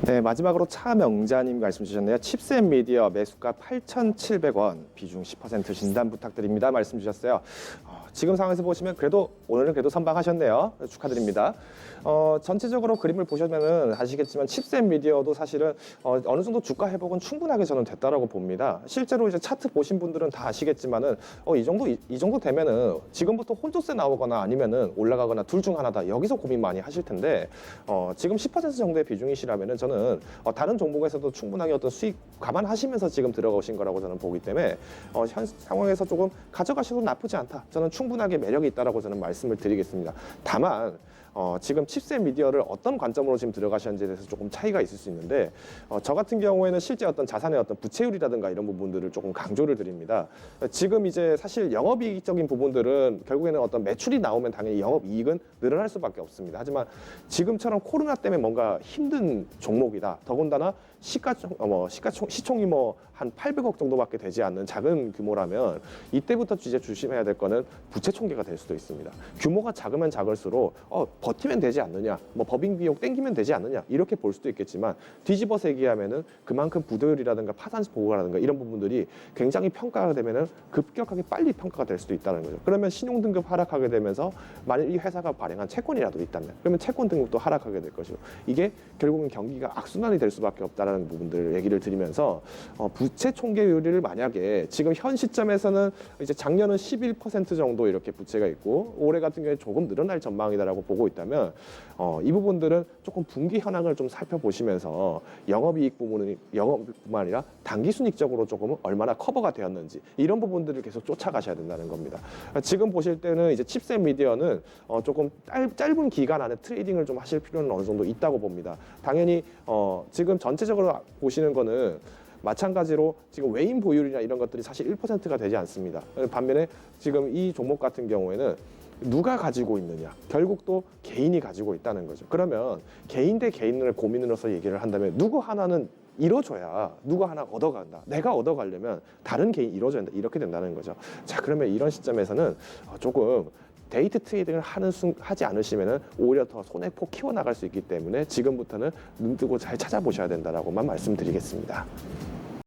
네, 마지막으로 차명자님 말씀 주셨네요. 칩셋 미디어 매수가 8,700원, 비중 10% 진단 부탁드립니다. 말씀 주셨어요. 지금 상황에서 보시면 오늘은 그래도 선방하셨네요. 축하드립니다. 전체적으로 그림을 보시면은 아시겠지만 칩셋 미디어도 사실은 어느 정도 주가 회복은 충분하게 저는 됐다라고 봅니다. 실제로 이제 차트 보신 분들은 다 아시겠지만은 이 정도 되면은 지금부터 혼조세 나오거나 아니면은 올라가거나 둘 중 하나다. 여기서 고민 많이 하실 텐데 지금 10% 정도의 비중이시라면은 저는 다른 종목에서도 충분하게 어떤 수익 감안하시면서 지금 들어가신 거라고 저는 보기 때문에 현 상황에서 조금 가져가셔도 나쁘지 않다. 저는 충분하게 매력이 있다라고 저는 말씀을 드리겠습니다. 다만 지금 칩셋 미디어를 어떤 관점으로 지금 들어가셨는지에 대해서 조금 차이가 있을 수 있는데 저 같은 경우에는 실제 어떤 자산의 어떤 부채율이라든가 이런 부분들을 조금 강조를 드립니다. 지금 이제 사실 영업이익적인 부분들은 결국에는 어떤 매출이 나오면 당연히 영업이익은 늘어날 수밖에 없습니다. 하지만 지금처럼 코로나 때문에 뭔가 힘든 종목이다. 더군다나 시총이 한 800억 정도밖에 되지 않는 작은 규모라면 이때부터 이제 조심해야 될 거는 부채 총계가 될 수도 있습니다. 규모가 작으면 작을수록 버티면 되지 않느냐, 법인 비용 땡기면 되지 않느냐 이렇게 볼 수도 있겠지만 뒤집어서 얘기하면은 그만큼 부도율이라든가 파산 보고라든가 이런 부분들이 굉장히 평가가 되면은 급격하게 빨리 평가가 될 수도 있다는 거죠. 그러면 신용 등급 하락하게 되면서 만약 이 회사가 발행한 채권이라도 있다면 그러면 채권 등급도 하락하게 될 것이고 이게 결국은 경기가 악순환이 될 수밖에 없다라는 부분들을 얘기를 드리면서 부채 총계율을 만약에 지금 현 시점에서는 이제 작년은 11% 정도 이렇게 부채가 있고 올해 같은 경우에 조금 늘어날 전망이다라고 보고 있다면 이 부분들은 조금 분기 현황을 좀 살펴보시면서 영업뿐만 아니라 단기순이익적으로 조금 얼마나 커버가 되었는지 이런 부분들을 계속 쫓아가셔야 된다는 겁니다. 지금 보실 때는 이제 칩셋 미디어는 조금 짧은 기간 안에 트레이딩을 좀 하실 필요는 어느 정도 있다고 봅니다. 당연히 지금 전체적으로 보시는 거는 마찬가지로 지금 외인 보유율이나 이런 것들이 사실 1%가 되지 않습니다. 반면에 지금 이 종목 같은 경우에는 누가 가지고 있느냐 결국 또 개인이 가지고 있다는 거죠. 그러면 개인 대 개인을 고민으로서 얘기를 한다면 누구 하나는 이뤄줘야 누가 하나 얻어간다. 내가 얻어가려면 다른 개인이 이뤄줘야 된다. 이렇게 된다는 거죠. 자, 그러면 이런 시점에서는 조금 데이트 트레이딩을 하지 않으시면은 오히려 더 손해폭 키워나갈 수 있기 때문에 지금부터는 눈 뜨고 잘 찾아보셔야 된다라고만 말씀드리겠습니다.